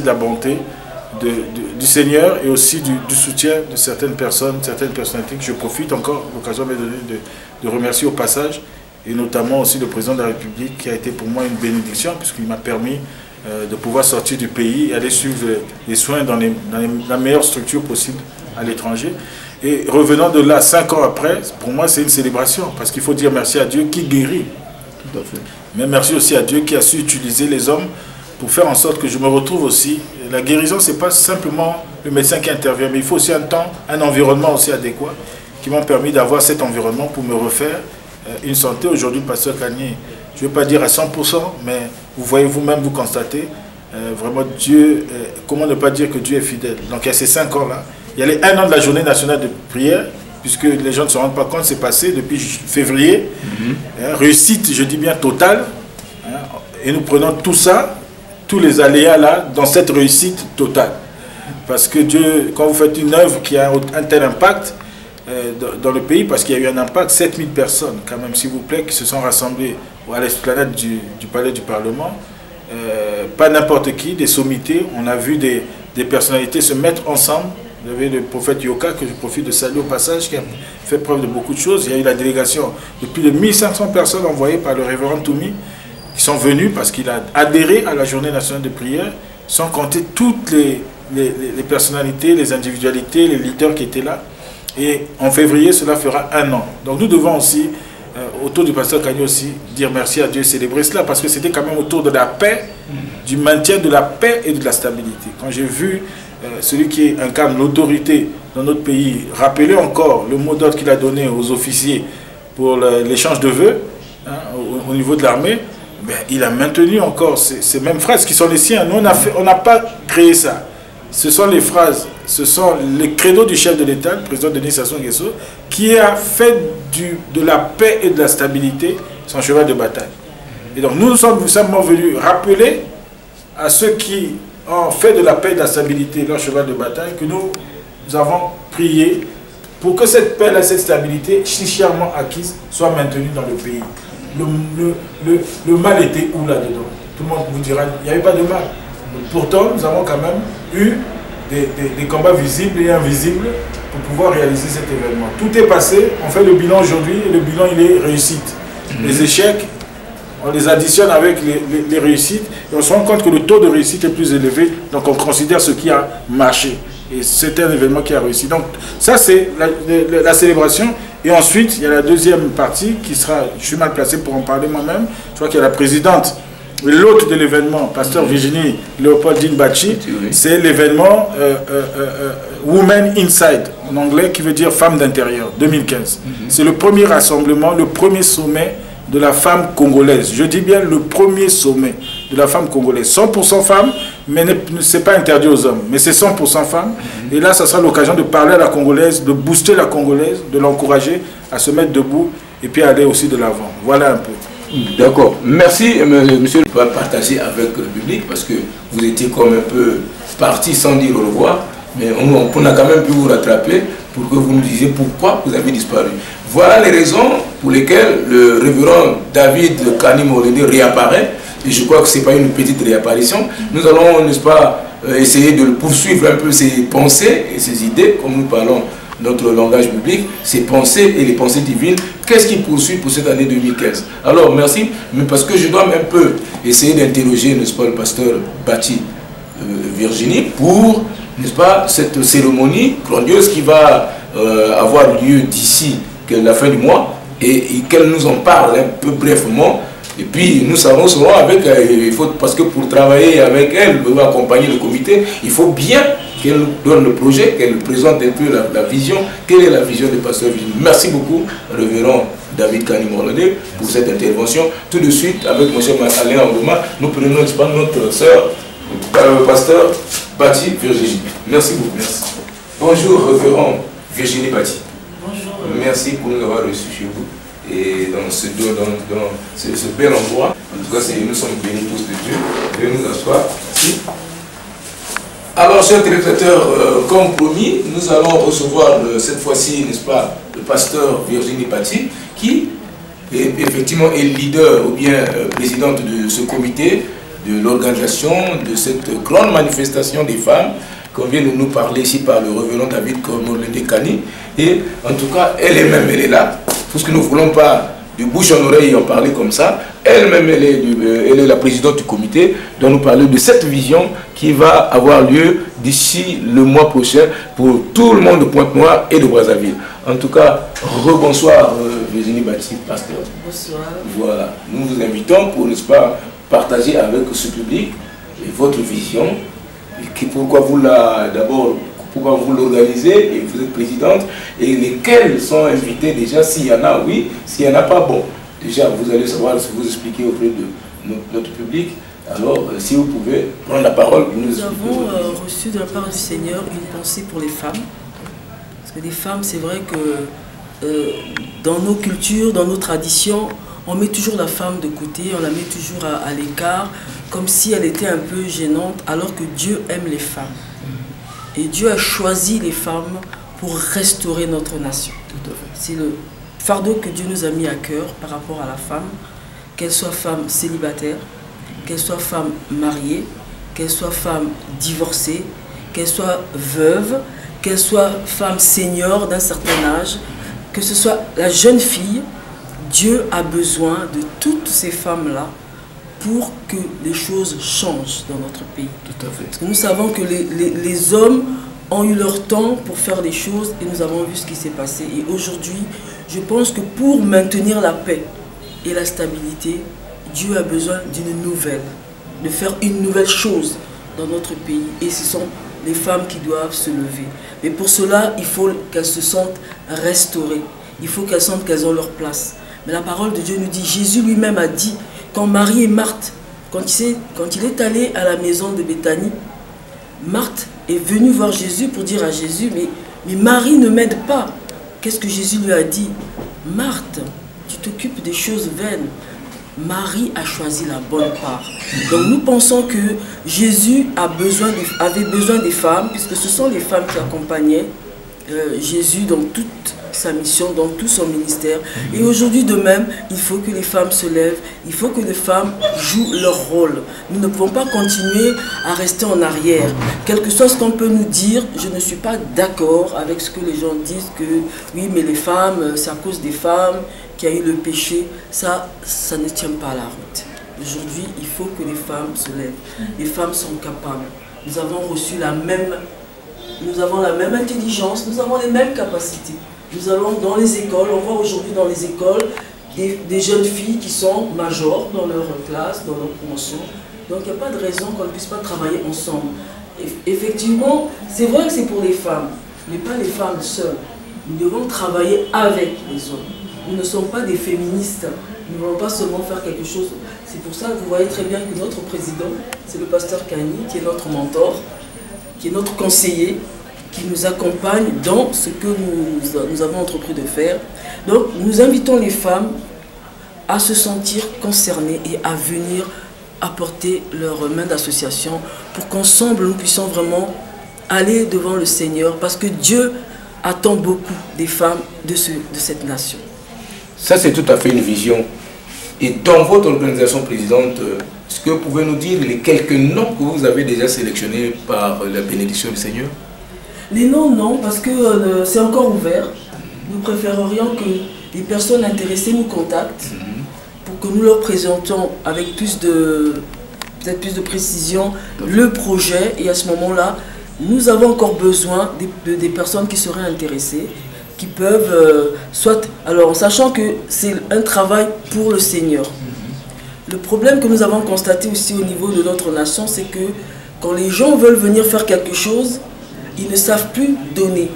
de la bonté du Seigneur et aussi du soutien de certaines personnes, certaines personnalités que je profite encore, l'occasion m'est donnée de remercier au passage, et notamment aussi le président de la République qui a été pour moi une bénédiction puisqu'il m'a permis de pouvoir sortir du pays et aller suivre les soins dans la meilleure structure possible à l'étranger. Et revenant de là, 5 ans après, pour moi c'est une célébration parce qu'il faut dire merci à Dieu qui guérit. Tout à fait. Mais merci aussi à Dieu qui a su utiliser les hommes pour faire en sorte que je me retrouve aussi. La guérison, ce n'est pas simplement le médecin qui intervient, mais il faut aussi un temps, un environnement aussi adéquat qui m'ont permis d'avoir cet environnement pour me refaire une santé. Aujourd'hui, le pasteur Kanye, je ne vais pas dire à 100%, mais vous voyez vous-même, vous constatez, vraiment Dieu, comment ne pas dire que Dieu est fidèle. Donc il y a ces 5 ans-là, il y a les 1 an de la journée nationale de prière, puisque les gens ne se rendent pas compte, c'est passé depuis février, réussite, je dis bien totale, et nous prenons tout ça, tous les aléas là, dans cette réussite totale. Parce que Dieu, quand vous faites une œuvre qui a un tel impact dans le pays, parce qu'il y a eu un impact, 7000 personnes, quand même, s'il vous plaît, qui se sont rassemblées à l'esplanade du Palais du Parlement, pas n'importe qui, des sommités, on a vu des personnalités se mettre ensemble. Vous avez le prophète Yoka, que je profite de saluer au passage, qui a fait preuve de beaucoup de choses. Il y a eu la délégation de plus de 1500 personnes envoyées par le révérend Toumi, qui sont venus parce qu'il a adhéré à la journée nationale de prière, sans compter toutes les personnalités, les individualités, les leaders qui étaient là. Et en février, cela fera 1 an. Donc nous devons aussi, autour du pasteur Kanye aussi, dire merci à Dieu et célébrer cela, parce que c'était quand même autour de la paix, du maintien de la paix et de la stabilité. Quand j'ai vu celui qui incarne l'autorité dans notre pays rappeler encore le mot d'ordre qu'il a donné aux officiers pour l'échange de vœux au niveau de l'armée, ben, il a maintenu encore ces mêmes phrases qui sont les siennes. Nous, on n'a pas créé ça. Ce sont les phrases, ce sont les credos du chef de l'État, le président Denis Sassou Nguesso, qui a fait de la paix et de la stabilité son cheval de bataille. Et donc nous sommes simplement venus rappeler à ceux qui ont fait de la paix et de la stabilité leur cheval de bataille que nous avons prié pour que cette paix et cette stabilité, si chèrement acquise, soit maintenue dans le pays. Le mal était où là-dedans? Tout le monde vous dira, il n'y avait pas de mal. Pourtant, nous avons quand même eu des combats visibles et invisibles pour pouvoir réaliser cet événement. Tout est passé, on fait le bilan aujourd'hui et le bilan il est réussite. Les échecs, on les additionne avec les réussites et on se rend compte que le taux de réussite est plus élevé, donc on considère ce qui a marché. Et c'est un événement qui a réussi. Donc ça c'est la célébration. Et ensuite, il y a la deuxième partie qui sera, je suis mal placé pour en parler moi-même, je crois qu'il y a la présidente, l'hôte de l'événement, pasteur Virginie Léopoldine Bachi, c'est l'événement Women Inside, en anglais, qui veut dire femme d'intérieur, 2015. C'est le premier rassemblement, le premier sommet de la femme congolaise. Je dis bien le premier sommet de la femme congolaise. 100% femmes, mais ce n'est pas interdit aux hommes, mais c'est 100% femmes. Et là, ça sera l'occasion de parler à la congolaise, de booster la congolaise, de l'encourager à se mettre debout et puis aller aussi de l'avant. Voilà un peu. D'accord. Merci, monsieur. Je vais partager avec le public parce que vous étiez comme un peu parti sans dire au revoir, mais on a quand même pu vous rattraper pour que vous nous disiez pourquoi vous avez disparu. Voilà les raisons pour lesquelles le révérend David Kani Molende réapparaît. Et je crois que ce n'est pas une petite réapparition. Nous allons, n'est-ce pas, essayer de poursuivre un peu ses pensées et ses idées, comme nous parlons notre langage public, ses pensées et les pensées divines. Qu'est-ce qu'il poursuit pour cette année 2015? Alors, merci, mais parce que je dois un peu essayer d'interroger, n'est-ce pas, le pasteur Bachi Virginie pour, n'est-ce pas, cette cérémonie grandiose qui va avoir lieu d'ici la fin du mois et qu'elle nous en parle un peu brièvement. Et puis nous savons souvent avec, parce que pour travailler avec elle, pour accompagner le comité, il faut bien qu'elle nous donne le projet, qu'elle présente un peu la vision. Quelle est la vision du pasteur Virginie? Merci beaucoup, révérend David Kani Molende, pour cette intervention. Tout de suite, avec M. Alain Angoma, nous prenons notre sœur, pasteur Bachi Virginie. Merci beaucoup. Merci. Bonjour, révérend Virginie Bachi. Bonjour. Merci pour nous avoir reçus chez vous. Et dans ce bel endroit, en tout cas, nous sommes bénis tous de Dieu. Veuillez nous asseoir. Merci. Alors, chers téléspectateurs, comme promis, nous allons recevoir cette fois-ci, n'est-ce pas, le pasteur Virginie Bachi, qui effectivement est leader ou bien présidente de ce comité de l'organisation de cette grande manifestation des femmes qu'on vient de nous parler ici par le révérend David Komolende-Kani. Et en tout cas, elle-même, elle est là. Parce que nous ne voulons pas de bouche en oreille en parler comme ça. Elle-même, elle est la présidente du comité, dont nous parlons de cette vision qui va avoir lieu d'ici le mois prochain pour tout le monde de Pointe-Noire et de Brazzaville. En tout cas, rebonsoir Virginie Baptiste, pasteur. Bonsoir. Voilà, nous vous invitons pour, n'est-ce pas, partager avec ce public votre vision. Et pourquoi vous l'organisez et vous êtes présidente, et lesquels sont invités déjà, s'il y en a, oui, s'il n'y en a pas, bon. Déjà, vous allez savoir ce que vous expliquez auprès de notre public. Alors, si vous pouvez prendre la parole. Nous avons reçu de la part du Seigneur une pensée pour les femmes. Parce que les femmes, c'est vrai que dans nos cultures, dans nos traditions, on met toujours la femme de côté, on la met toujours à l'écart, comme si elle était un peu gênante, alors que Dieu aime les femmes. Et Dieu a choisi les femmes pour restaurer notre nation. C'est le fardeau que Dieu nous a mis à cœur par rapport à la femme, qu'elle soit femme célibataire, qu'elle soit femme mariée, qu'elle soit femme divorcée, qu'elle soit veuve, qu'elle soit femme senior d'un certain âge, que ce soit la jeune fille. Dieu a besoin de toutes ces femmes-là pour que les choses changent dans notre pays. Tout à fait. Parce que nous savons que les hommes ont eu leur temps pour faire des choses et nous avons vu ce qui s'est passé. Et aujourd'hui, je pense que pour maintenir la paix et la stabilité, Dieu a besoin d'une nouvelle, de faire une nouvelle chose dans notre pays. Et ce sont les femmes qui doivent se lever. Mais pour cela, il faut qu'elles se sentent restaurées. Il faut qu'elles sentent qu'elles ont leur place. Mais la parole de Dieu nous dit, Jésus lui-même a dit, quand Marie et Marthe, quand il est allé à la maison de Béthanie, Marthe est venue voir Jésus pour dire à Jésus, mais Marie ne m'aide pas. Qu'est-ce que Jésus lui a dit? Marthe, tu t'occupes des choses vaines. Marie a choisi la bonne part. Donc nous pensons que Jésus avait besoin des femmes, puisque ce sont les femmes qui accompagnaient Jésus dans toute sa mission, dans tout son ministère. Et aujourd'hui de même, il faut que les femmes se lèvent, il faut que les femmes jouent leur rôle. Nous ne pouvons pas continuer à rester en arrière. Quel que soit ce qu'on peut nous dire, je ne suis pas d'accord avec ce que les gens disent, que oui, mais les femmes, c'est à cause des femmes qu'il y a eu le péché. Ça ne tient pas à la route. Aujourd'hui, il faut que les femmes se lèvent. Les femmes sont capables. Nous avons reçu nous avons la même intelligence, nous avons les mêmes capacités. Nous allons dans les écoles, on voit aujourd'hui dans les écoles des jeunes filles qui sont majors dans leur classe, dans leur promotion. Donc il n'y a pas de raison qu'on ne puisse pas travailler ensemble. Effectivement, c'est vrai que c'est pour les femmes, mais pas les femmes seules. Nous devons travailler avec les hommes. Nous ne sommes pas des féministes. Nous ne voulons pas seulement faire quelque chose. C'est pour ça que vous voyez très bien que notre président, c'est le pasteur Kani, qui est notre mentor, qui est notre conseiller, qui nous accompagne dans ce que nous avons entrepris de faire. Donc nous invitons les femmes à se sentir concernées et à venir apporter leur main d'association pour qu'ensemble nous puissions vraiment aller devant le Seigneur, parce que Dieu attend beaucoup des femmes de cette nation. Ça, c'est tout à fait une vision. Et dans votre organisation présidente, est-ce que vous pouvez nous dire les quelques noms que vous avez déjà sélectionnés par la bénédiction du Seigneur? Les noms, non, parce que c'est encore ouvert. Nous préférerions que les personnes intéressées nous contactent pour que nous leur présentions avec peut-être plus de précision le projet. Et à ce moment-là, nous avons encore besoin des personnes qui seraient intéressées, qui peuvent, alors en sachant que c'est un travail pour le Seigneur. Le problème que nous avons constaté aussi au niveau de notre nation, c'est que quand les gens veulent venir faire quelque chose, ils ne savent plus donner.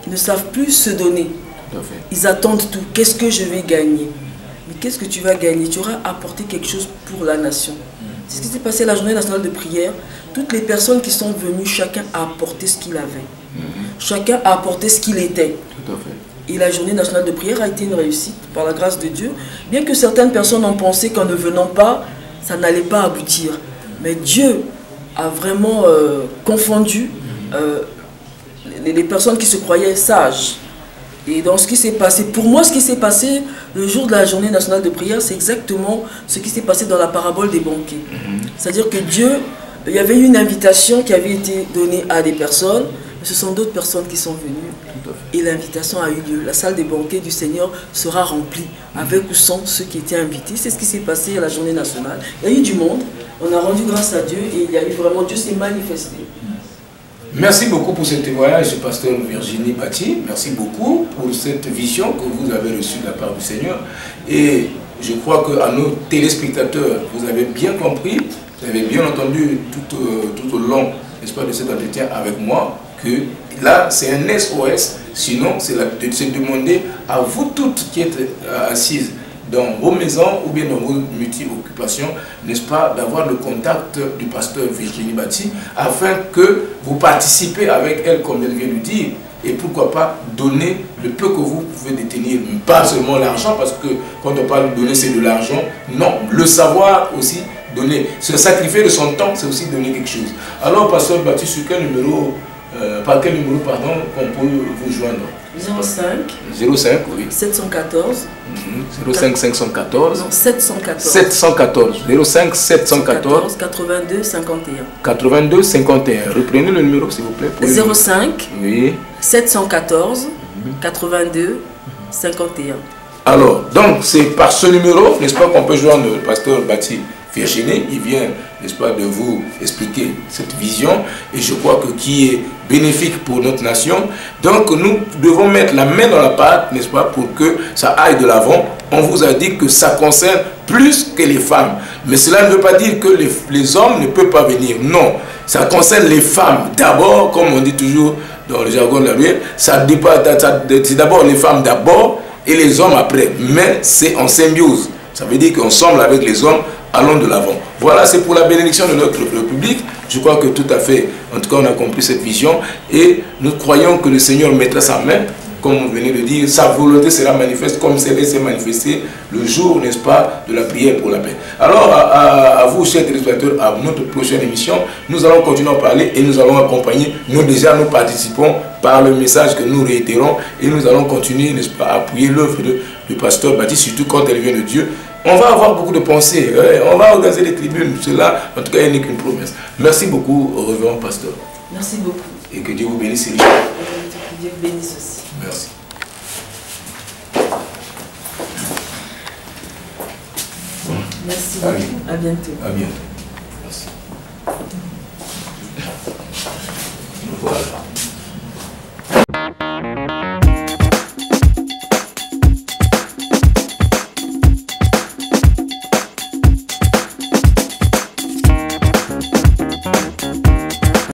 Ils ne savent plus se donner. Ils attendent tout. Qu'est-ce que je vais gagner? Mais qu'est-ce que tu vas gagner? Tu auras apporté quelque chose pour la nation. C'est ce qui s'est passé à la journée nationale de prière. Toutes les personnes qui sont venues, chacun a apporté ce qu'il avait. Chacun a apporté ce qu'il était. Tout à fait. Et la journée nationale de prière a été une réussite, par la grâce de Dieu. Bien que certaines personnes ont pensé qu'en ne venant pas, ça n'allait pas aboutir. Mais Dieu a vraiment confondu les personnes qui se croyaient sages Et dans ce qui s'est passé, pour moi, ce qui s'est passé le jour de la journée nationale de prière, c'est exactement ce qui s'est passé dans la parabole des banquets. C'est-à-dire que Dieu, il y avait eu une invitation qui avait été donnée à des personnes, mais ce sont d'autres personnes qui sont venues. Et l'invitation a eu lieu. La salle des banquets du Seigneur sera remplie, avec ou sans ceux qui étaient invités. C'est ce qui s'est passé à la journée nationale. Il y a eu du monde, on a rendu grâce à Dieu, et il y a eu vraiment, Dieu s'est manifesté. Merci beaucoup pour ce témoignage, pasteur Virginie Bati. Merci beaucoup pour cette vision que vous avez reçue de la part du Seigneur. Et je crois qu'à nos téléspectateurs, vous avez bien compris, vous avez bien entendu tout au long, n'est-ce pas, de cet entretien avec moi, que là, c'est un SOS. Sinon, c'est de se demander à vous toutes qui êtes assises dans vos maisons ou bien dans vos multi-occupations, n'est-ce pas, d'avoir le contact du pasteur Virginie Bati afin que vous participez avec elle, comme elle vient de dire, et pourquoi pas donner le peu que vous pouvez détenir, pas seulement l'argent, parce que quand on parle de donner, c'est de l'argent, non, le savoir aussi, donner, se sacrifier de son temps, c'est aussi donner quelque chose. Alors, pasteur Bati, sur quel numéro, par quel numéro, pardon, qu'on peut vous joindre? 05 oui. 714 05 514 non, 714 714 05 714 82 51 82 51. Reprenez le numéro s'il vous plaît. 05 oui. 714 82 51. Alors, donc c'est par ce numéro, n'est-ce pas, qu'on peut joindre le pasteur Bati Virginie. Il vient, n'est-ce pas, de vous expliquer cette vision, et je crois que qui est bénéfique pour notre nation. Donc nous devons mettre la main dans la pâte, n'est-ce pas, pour que ça aille de l'avant. On vous a dit que ça concerne plus que les femmes, mais cela ne veut pas dire que les hommes ne peuvent pas venir. Non, ça concerne les femmes d'abord, comme on dit toujours dans le jargon de la Bible. C'est d'abord les femmes d'abord et les hommes après, mais c'est en symbiose. Ça veut dire qu'ensemble avec les hommes, allons de l'avant. Voilà, c'est pour la bénédiction de notre public. Je crois que tout à fait, en tout cas, on a compris cette vision. Et nous croyons que le Seigneur mettra sa main, comme vous venez de dire, sa volonté sera manifeste, comme elle s'est manifestée le jour, n'est-ce pas, de la prière pour la paix. Alors, à vous, chers téléspectateurs, à notre prochaine émission, nous allons continuer à parler et nous allons accompagner. Nous, déjà, nous participons par le message que nous réitérons et nous allons continuer, n'est-ce pas, à appuyer l'œuvre du pasteur Bati, surtout quand elle vient de Dieu. On va avoir beaucoup de pensées, on va organiser des tribunes, cela, en tout cas, il n'est qu'une promesse. Merci beaucoup, au revoir, pasteur. Merci beaucoup. Et que Dieu vous bénisse. Que Dieu vous bénisse aussi. Merci. Merci beaucoup. À bientôt. À bientôt. Merci. Voilà.